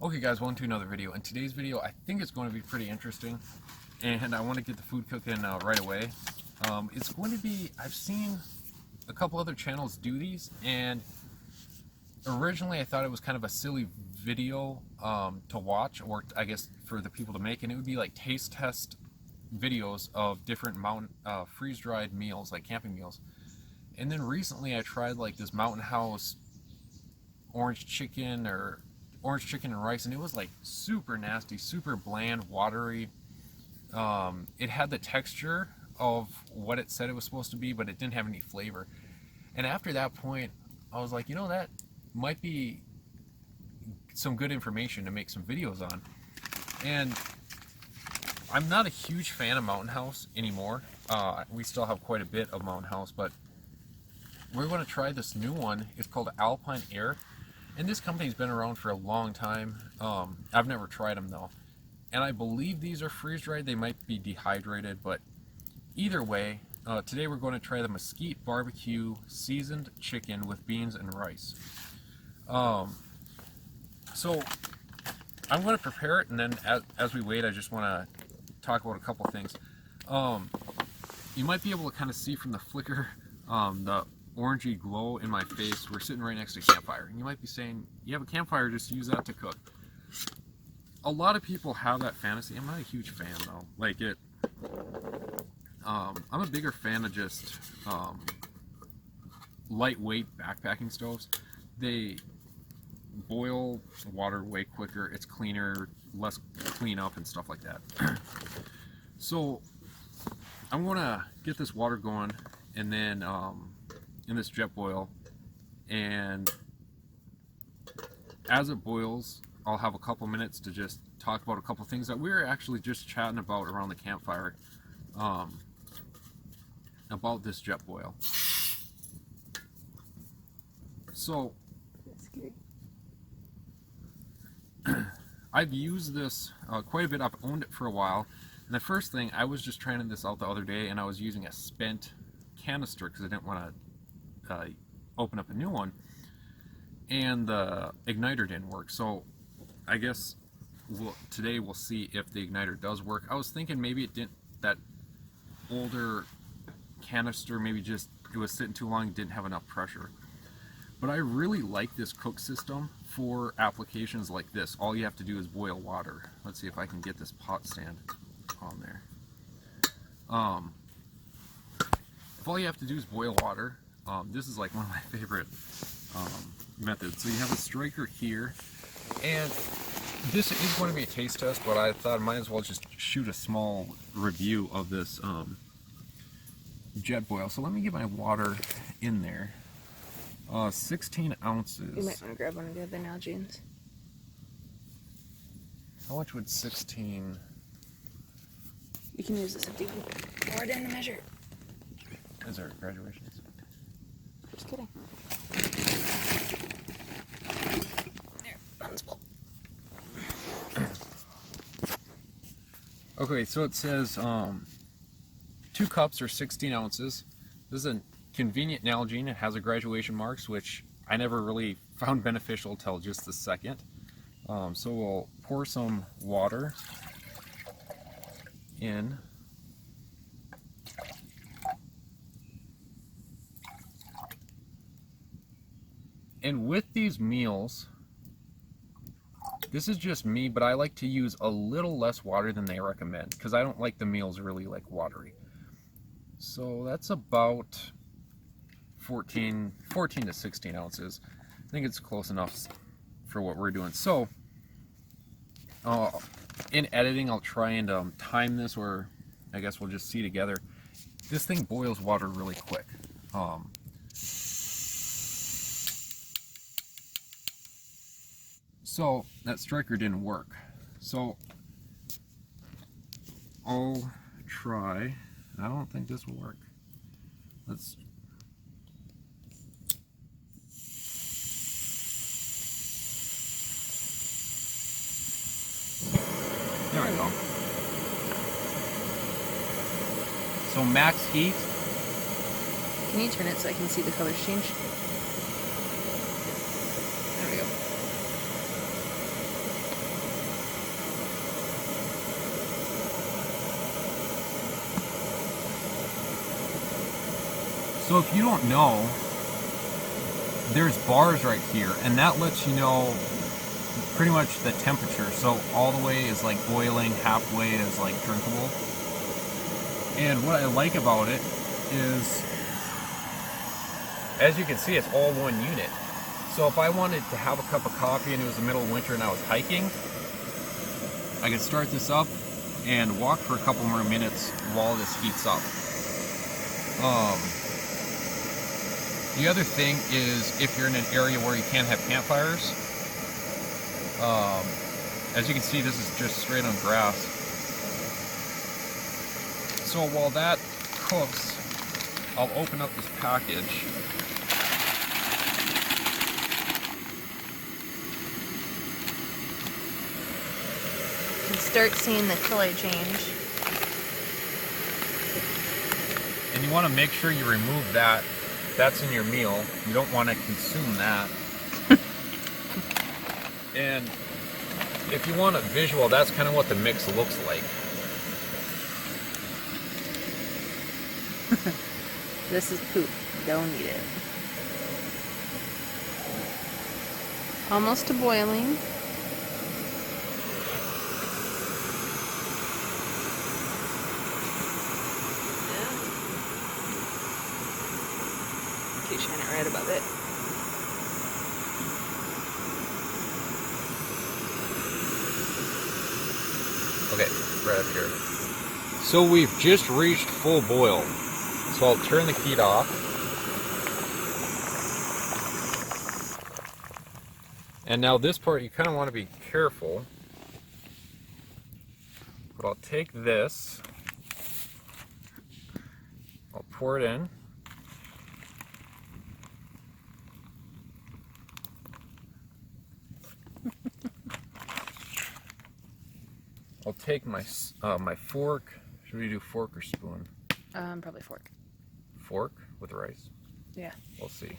Okay guys, welcome to another video. In today's video, I think it's going to be pretty interesting, and I want to get the food cooking right away. It's going to be, I've seen a couple other channels do these, and originally I thought it was kind of a silly video to watch, or I guess for the people to make, and it would be like taste test videos of different mountain freeze-dried meals, like camping meals. And then recently I tried like this Mountain House orange chicken and rice, and it was like super nasty, super bland, watery. It had the texture of what it said it was supposed to be, but it didn't have any flavor. And after that point, I was like, you know, that might be some good information to make some videos on. And I'm not a huge fan of Mountain House anymore. We still have quite a bit of Mountain House, but we're going to try this new one. It's called AlpineAire. And this company's been around for a long time. I've never tried them though. And I believe these are freeze-dried. They might be dehydrated, but either way, today we're going to try the mesquite barbecue seasoned chicken with beans and rice. So I'm going to prepare it, and then as we wait, I just want to talk about a couple things. You might be able to kind of see from the flicker the orangey glow in my face. We're sitting right next to a campfire, and you might be saying, you have a campfire, just use that to cook. A lot of people have that fantasy. I'm not a huge fan though. Like it, I'm a bigger fan of just lightweight backpacking stoves. They boil water way quicker, it's cleaner, less cleanup and stuff like that. So I'm gonna get this water going, and then in this Jetboil, and as it boils, I'll have a couple minutes to just talk about a couple things that we were actually just chatting about around the campfire about this Jetboil. So I've used this quite a bit. I've owned it for a while, and the first thing, I was just trying this out the other day, and I was using a spent canister because I didn't want to open up a new one, and the igniter didn't work. So I guess today we'll see if the igniter does work. I was thinking maybe it didn't, that older canister, maybe just it was sitting too long, didn't have enough pressure. But I really like this cook system for applications like this. All you have to do is boil water. Let's see if I can get this pot stand on there. If all you have to do is boil water, this is like one of my favorite methods. So you have a striker here, and this is going to be a taste test, but I thought I might as well just shoot a small review of this Jetboil. So let me get my water in there. 16 ounces. You might want to grab one of the other Nalgene's. How much would 16? You can use this if you pour it in the measure. Is there graduations? Just kidding. There, buns full. Okay, so it says 2 cups or 16 ounces. This is a convenient Nalgene. It has a graduation marks, which I never really found beneficial till just the second. So we'll pour some water in. And with these meals, this is just me, but I like to use a little less water than they recommend because I don't like the meals really like watery. So that's about 14 to 16 ounces. I think it's close enough for what we're doing. So in editing, I'll try and time this, or I guess we'll just see together. This thing boils water really quick. So that striker didn't work. So I'll try. I don't think this will work. Let's. There we go. So max heat. Can you turn it so I can see the colors change? There we go. So if you don't know, there's bars right here, and that lets you know pretty much the temperature. So all the way is like boiling, halfway is like drinkable. And what I like about it is, as you can see, it's all one unit. So if I wanted to have a cup of coffee and it was the middle of winter and I was hiking, I could start this up and walk for a couple more minutes while this heats up. The other thing is, if you're in an area where you can't have campfires, as you can see, this is just straight on grass. So while that cooks, I'll open up this package. You can start seeing the color change. And you want to make sure you remove that. That's in your meal. You don't want to consume that. And if you want a visual, that's kind of what the mix looks like. This is poop. Don't eat it. Almost to boiling. Okay, shine it right above it. Okay, right up here. So we've just reached full boil. So I'll turn the heat off. And now this part, you kind of want to be careful. But I'll take this. I'll pour it in. I'll take my my fork. Should we do fork or spoon? Probably fork. Fork with rice? Yeah. We'll see.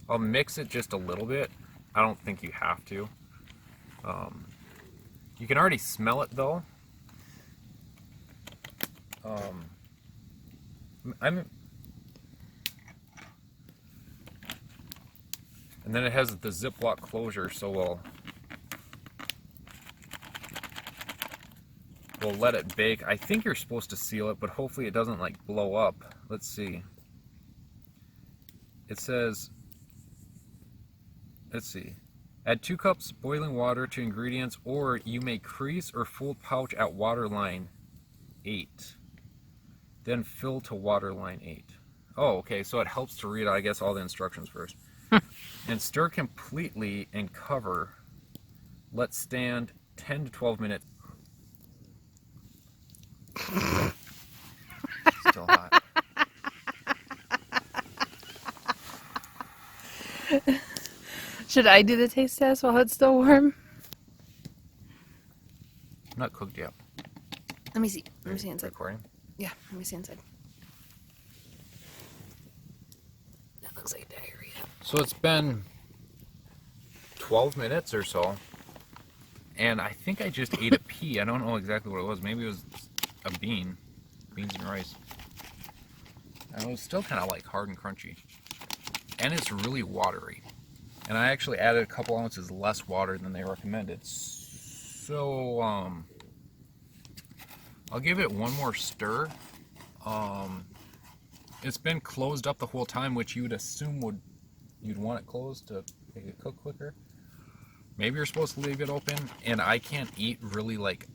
I'll mix it just a little bit. I don't think you have to. You can already smell it though. And then it has the Ziploc closure, so we'll let it bake. I think you're supposed to seal it, but hopefully it doesn't like blow up. Let's see. It says, let's see. Add 2 cups boiling water to ingredients, or you may crease or full pouch at water line 8. Then fill to water line 8. Oh, okay, so it helps to read, I guess, all the instructions first. And stir completely and cover. Let stand 10 to 12 minutes. Still hot. Should I do the taste test while it's still warm? Not cooked yet. Let me see. Let me see inside. Recording? Yeah, let me see inside. That looks like diarrhea. So it's been 12 minutes or so, and I think I just ate a pea. I don't know exactly what it was. Maybe it was a beans and rice. And it was still kind of like hard and crunchy. And it's really watery. And I actually added a couple ounces less water than they recommended. So, I'll give it one more stir. It's been closed up the whole time, which you would assume you'd want it closed to make it cook quicker. Maybe you're supposed to leave it open, and I can't eat really like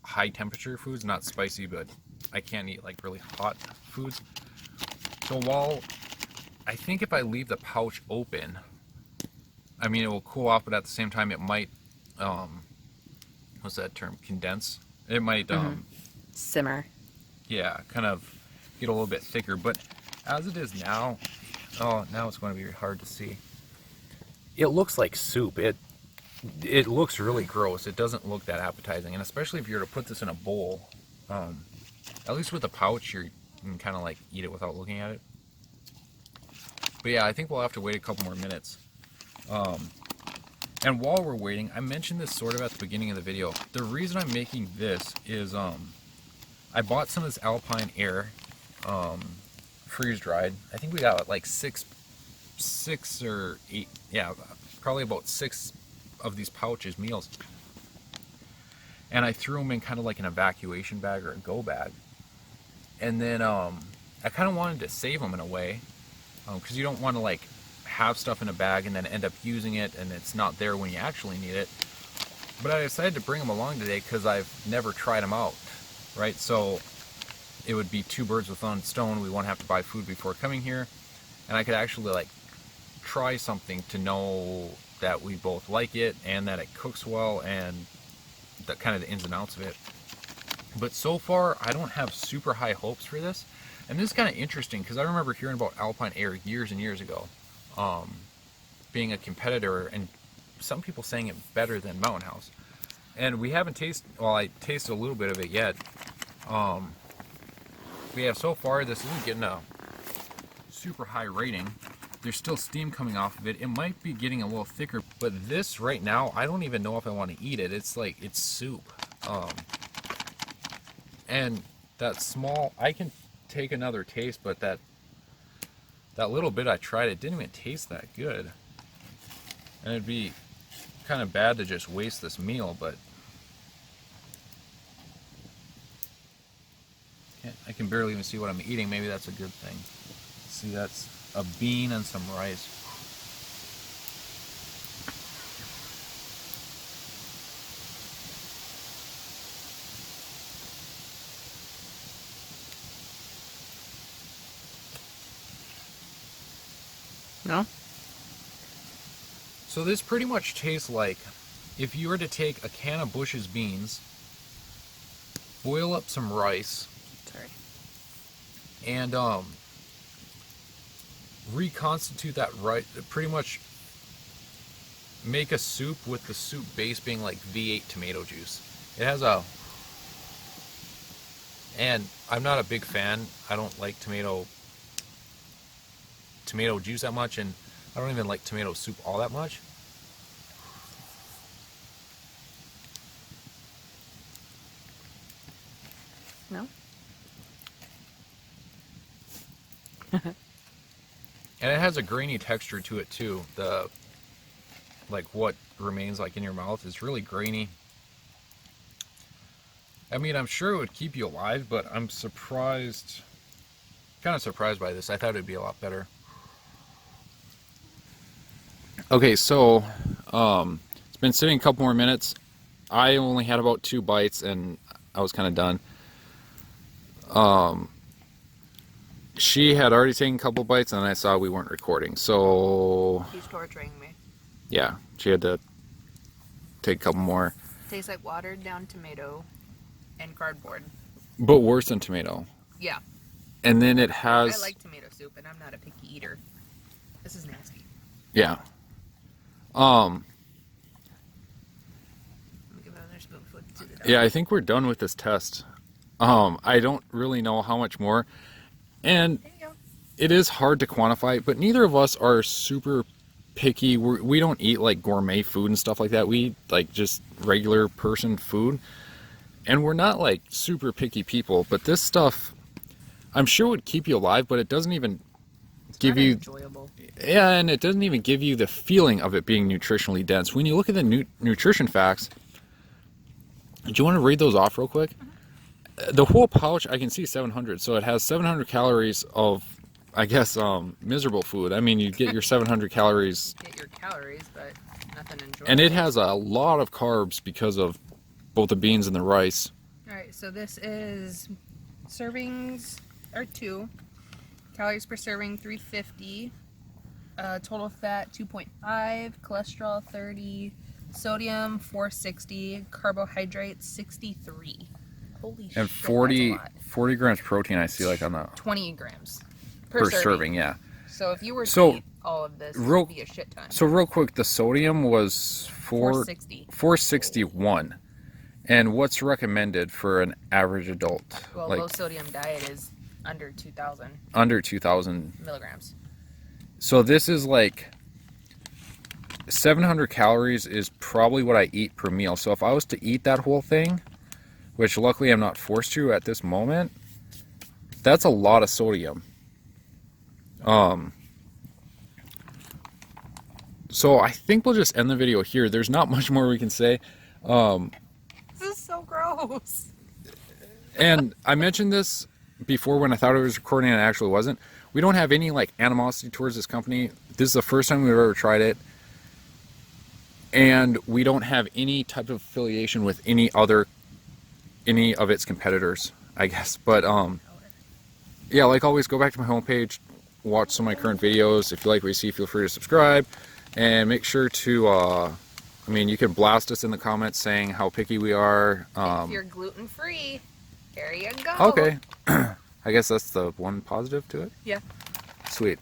high temperature foods, not spicy, but I can't eat like really hot foods. So while I think if I leave the pouch open, I mean, it will cool off, but at the same time it might, what's that term, condense? It might, simmer. Yeah, kind of get a little bit thicker, but as it is now, oh, now it's going to be hard to see. It looks like soup. It looks really gross. It doesn't look that appetizing, and especially if you were to put this in a bowl, at least with a pouch, you can kind of like eat it without looking at it. But yeah, I think we'll have to wait a couple more minutes. And while we're waiting, I mentioned this sort of at the beginning of the video. The reason I'm making this is I bought some of this AlpineAire freeze dried. I think we got like six or eight, yeah, probably about 6 of these pouches meals. And I threw them in kind of like an evacuation bag or a go bag. And then I kind of wanted to save them in a way, because you don't want to like have stuff in a bag and then end up using it and it's not there when you actually need it. But I decided to bring them along today because I've never tried them out, right? So it would be 2 birds with one stone. We won't have to buy food before coming here, and I could actually like try something to know that we both like it and that it cooks well and the kind of the ins and outs of it. But so far, I don't have super high hopes for this. And this is kind of interesting because I remember hearing about AlpineAire years and years ago, being a competitor, and some people saying it better than Mountain House. And we haven't tasted, well, I tasted a little bit of it yet. But yeah, so far this isn't getting a super high rating. There's still steam coming off of it. It might be getting a little thicker, but this right now, I don't even know if I want to eat it. It's like, it's soup. And that small, I can take another taste, but that little bit I tried, it didn't even taste that good. And it'd be kind of bad to just waste this meal, but I can barely even see what I'm eating. Maybe that's a good thing. See, that's a bean and some rice. No? So this pretty much tastes like if you were to take a can of Bush's beans, boil up some rice, Sorry. and reconstitute that rice, pretty much make a soup with the soup base being like V8 tomato juice. It has a, and I'm not a big fan, I don't like tomato juice that much, and I don't even like tomato soup all that much. No? And it has a grainy texture to it too. The, like, what remains like in your mouth is really grainy. I mean, I'm sure it would keep you alive, but I'm surprised, kind of surprised by this. I thought it'd be a lot better. Okay, so it's been sitting a couple more minutes. I only had about 2 bites and I was kind of done. She had already taken a couple bites and I saw we weren't recording, so She's torturing me. yeah, she had to take a couple more. Tastes like watered down tomato and cardboard. But worse than tomato. Yeah. And then it has, I like tomato soup and I'm not a picky eater. This is nasty. yeah. Let me give it another spoonful to the dog. Yeah, I think we're done with this test. I don't really know how much more. And There you go. it is hard to quantify, but neither of us are super picky. We don't eat like gourmet food and stuff like that. We eat like just regular person food. And we're not like super picky people, but this stuff, I'm sure would keep you alive, but it doesn't even give Kinda you, enjoyable. yeah, and it doesn't even give you the feeling of it being nutritionally dense. When you look at the nutrition facts, do you want to read those off real quick? The whole pouch, I can see 700, so it has 700 calories of, I guess, miserable food. I mean, you get your 700 calories. Get your calories, but nothing enjoyable. And it has a lot of carbs because of both the beans and the rice. Alright, so this is servings are 2. Calories per serving 350. Total fat 2.5. Cholesterol 30. Sodium 460. Carbohydrates 63. Holy shit. And that's 40 a lot. 40 grams protein, I see, like on the 20 grams per serving, yeah. So if you were to So, eat all of this, it real- would be a shit ton. So real quick, the sodium was 461. And what's recommended for an average adult? Well, Like low sodium diet is under 2,000 under 2,000. milligrams. So this is like 700 calories is probably what I eat per meal. So if I was to eat that whole thing, which luckily I'm not forced to at this moment, that's a lot of sodium. So I think we'll just end the video here. There's not much more we can say. This is so gross. And I mentioned this before when I thought it was recording and it actually wasn't. We don't have any like animosity towards this company. This is the first time we've ever tried it. And we don't have any type of affiliation with any of its competitors, I guess. But yeah, like always, go back to my homepage, watch some of my current videos. If you like what you see, feel free to subscribe. And make sure to, I mean, you can blast us in the comments saying how picky we are. If you're gluten-free, there you go. Okay. I guess that's the one positive to it? Yeah. Sweet.